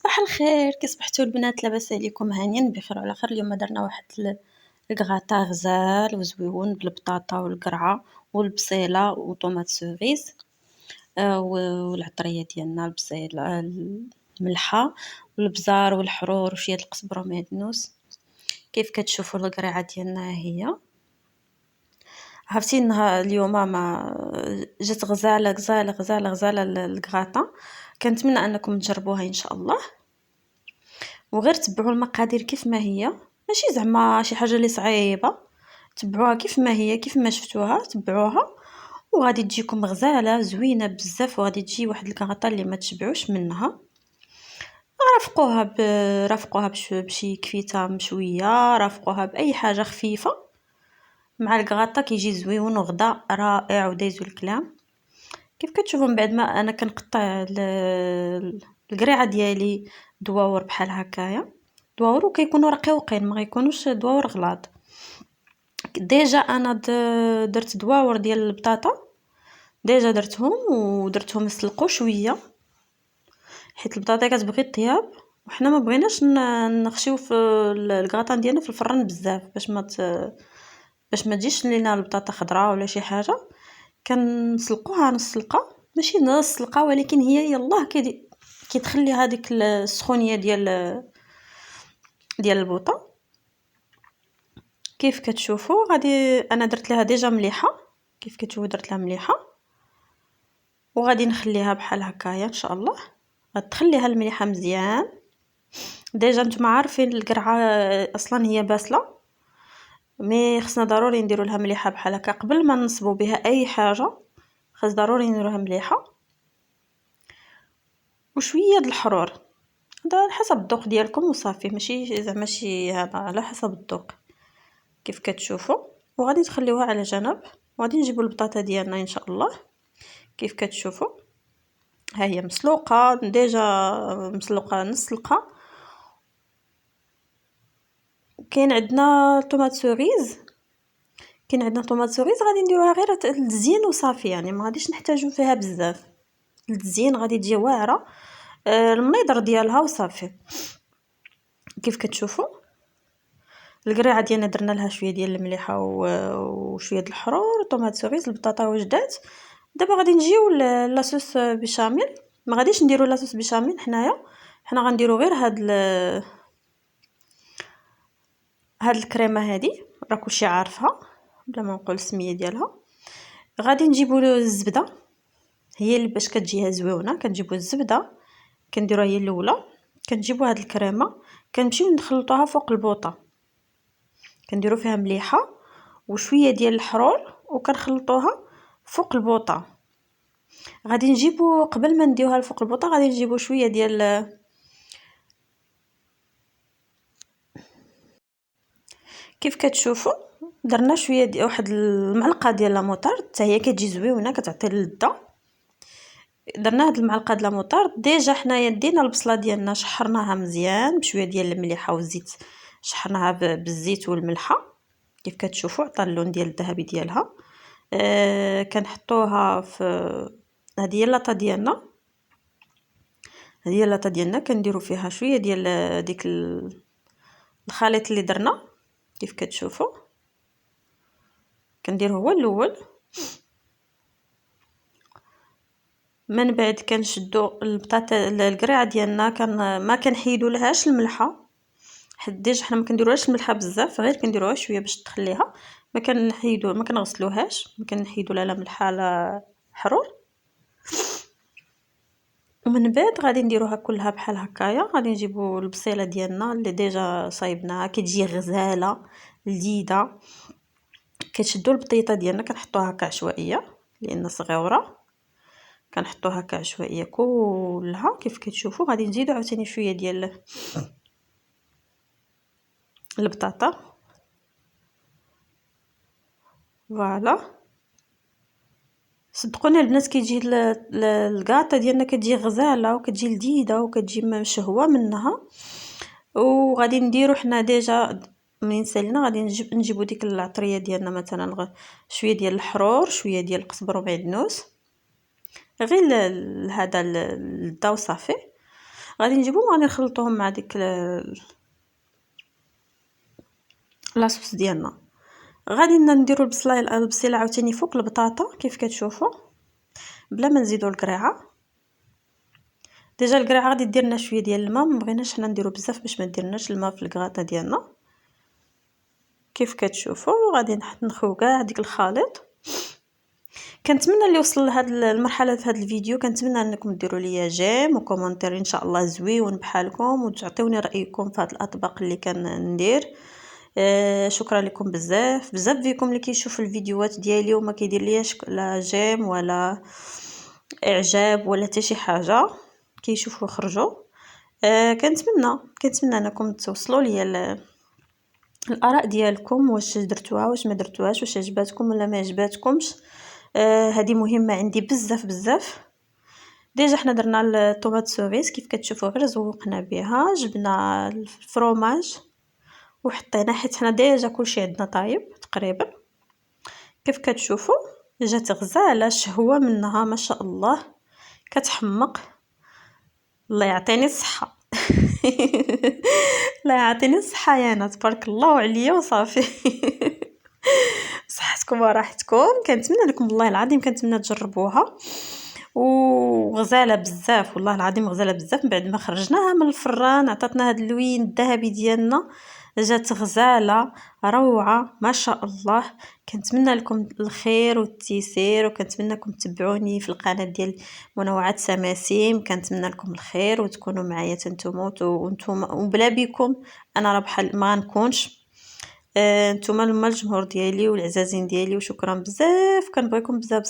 صباح الخير، كي صبحتوا البنات؟ لاباس عليكم؟ هانيين بخير وعلى خير. اليوم درنا واحد الكغاطا غزال وزويون بالبطاطا والقرعه والبصيله وطوماط سوريز، والعطريه ديالنا البصيله الملحه والبزار والحرور وشويه القزبر ومعدنوس. كيف كتشوفوا القرعه ديالنا هي. عرفتي انها اليوم ما جات غزاله غزاله غزاله غزاله الكغاطا. كنتمنى انكم تجربوها ان شاء الله، وغير تبعوا المقادير كيف ما هي، ماشي زعما شي حاجه اللي صعيبه. تبعوها كيف ما هي، كيف ما شفتوها تبعوها، وغادي تجيكم غزاله زوينه بزاف، وغادي تجي واحد الكغطه اللي ما تشبعوش منها. رافقوها بشي كفيته مشويه، رافقوها باي حاجه خفيفه مع الكغطا، كيجي زويون وغدا رائع ودايزو الكلام. كيف كتشوفوا من بعد ما انا كنقطع القريعه ديالي دواور بحال هكايا، دواور وكيكونوا رقيقين، ما غيكونوش دواور غلاط. ديجا انا درت دواور ديال البطاطا، ديجا درتهم يسلقوا شويه، حيت البطاطا كتبغي الطياب، وحنا ما بغيناش نخشيو في الكغطان ديالنا في الفران بزاف باش ما تجيش لينا البطاطا خضراء ولا شي حاجه. كنسلقوها نص سلقه، ماشي نص سلقه، ولكن هي يلاه كتخلي هذيك السخونيه ديال البوطه. كيف كتشوفوا غادي انا درت لها ديجا مليحه، كيف كتشوفوا درت لها مليحه، وغادي نخليها بحال هكايا ان شاء الله. غتخليها المليحه مزيان. ديجا نتوما عارفين القرعه اصلا هي باسله، مي خصنا ضروري نديروا لها مليحه بحال هكا قبل ما نصبوا بها اي حاجه. خاص ضروري نديروها مليحه، وشويه د الحرور، هذا على حسب الذوق ديالكم وصافي، ماشي زعما شي هذا، على حسب الذوق كيف كتشوفوا. وغادي تخليوها على جنب، وغادي نجيبوا البطاطا ديالنا ان شاء الله. كيف كتشوفوا ها هي مسلوقه ديجا، مسلوقه نص سلقه. كاين عندنا طوماط سوريز، غادي نديروها غير للتزيين وصافي، يعني ما غاديش نحتاجو فيها بزاف للتزيين، غادي تجي واعره المنيضر ديالها وصافي. كيف كتشوفوا القريعه ديالنا درنا لها شويه ديال المليحه وشويه د الحرور وطوماط سوريز، البطاطا وجدات. دابا غادي نجيو لاصوص بيشاميل. ما غاديش نديرو لاصوص بيشاميل حنا غنديرو غير هاد الكريمه هادي، راه كلشي عارفها بلا ما نقول السميه ديالها. غادي نجيبو الزبده، هي اللي باش كتجيها زويونه. كنجيبو الزبده كنديروها هي الاولى، كنجيبو هاد الكريمه كنمشيو نخلطوها فوق البوطه، كنديرو فيها مليحه وشويه ديال الحرور وكنخلطوها فوق البوطه. غادي نجيبو قبل ما نديوها فوق البوطه، غادي نجيبو شويه ديال كيف كتشوفوا درنا شويه ديال واحد المعلقه ديال لاموطارد، حتى هي كتجي زويونه كتعطي اللذه. درنا هاد المعلقه د لاموطارد. ديجا حنايا دينا البصله ديالنا شحرناها مزيان بشويه ديال المليحه والزيت، شحرناها بالزيت والملحه. كيف كتشوفوا عطى اللون ديال الذهبي ديالها. كنحطوها في هذه هي اللاطه ديالنا، كنديروا فيها شويه ديال ديك الخليط اللي درنا. كيف كتشوفوا كندير هو الاول، من بعد كنشدوا البطاطا القريعه ديالنا، ما كنحيدو لهاش الملحه، حيت ديجا حنا ما كنديروهاش الملحه بزاف، غير كنديروها شويه باش تخليها. ما كنغسلوهاش، ما كنحيدو لا ملحه لا حرور. ومن بعد غادي نديروها كلها بحال هكايا. غادي نجيبو البصيله ديالنا اللي ديجا صايبناها، كتجي غزاله لذيذه. كتشدوا البطيطه ديالنا كنحطوها هكا عشوائيه لان صغيره، كنحطوها هكا عشوائيه كلها. كيف كتشوفوا غادي نزيدو عاوتاني شويه ديال البطاطا، فوالا. صدقوني البنات كيجي الكاطا ديالنا كتجي غزاله وكتجي لذيذه وكتجي مشهوه منها. وغادي نديرو حنا ديجا منين سالينا، غادي نجيبو ديك العطريه ديالنا، مثلا شويه ديال الحرور، شويه ديال القزبر ومعدنوس، غير هذا الدا وصافي. غادي نجيبهم وغادي نخلطوهم مع ديك لاصوص ديالنا. غادي نديرو البصيله عاوتاني فوق البطاطا كيف كتشوفوا بلا ما نزيدو القريعه. ديجا القريعه غادي دير لنا شويه ديال الماء، ما بغيناش حنا نديرو بزاف باش ما ديرناش الماء في الكراطه ديالنا. كيف كتشوفوا غادي نخوي كاع ديك الخليط. كنتمنى اللي وصل لهاد المرحله في هذا الفيديو، كنتمنى انكم ديروا لي جيم وكومونتير ان شاء الله زويون بحالكم، وتعطيوني رايكم في هاد الاطباق اللي كندير. شكرا لكم بزاف بزاف فيكم اللي كيشوف الفيديوهات ديالي وما كيدير لياش لا جيم ولا اعجاب ولا حتى شي حاجه، كيشوفوا خرجوا. كنتمنى انكم توصلوا لي الاراء ديالكم، واش درتوها واش ما درتوهاش، واش عجباتكم ولا ما عجباتكمش. هذه مهمه عندي بزاف بزاف. ديجا حنا درنا الطوماط سوريس كيف كتشوفوا، غير زوقنا بها، جبنا الفرomاج وحطينا حيت حنا ديجا كلشي عندنا طايب تقريبا. كيف كتشوفوا جات غزاله شهوه منها ما شاء الله، كتحمق. الله يعطيني الصحه. الله يعطيني الصحه يا انا، تبارك الله عليا وصافي. صحتكم وراحتكم. كنتمنى لكم والله العظيم، كنتمنى تجربوها. وغزاله بزاف والله العظيم، غزاله بزاف. من بعد ما خرجناها من الفران عطاتنا هذا اللون الذهبي ديالنا، جات غزاله روعه ما شاء الله. كنتمنى لكم الخير والتيسير، وكنتمنىكم تتبعوني في القناه ديال منوعات سماسيم. كنتمنى لكم الخير وتكونوا معايا نتوما، وانتم وبلا بكم انا راه بحال ما نكونش. نتوما هما الجمهور ديالي والعزازين ديالي، وشكرا بزاف، كنبغيكم بزاف.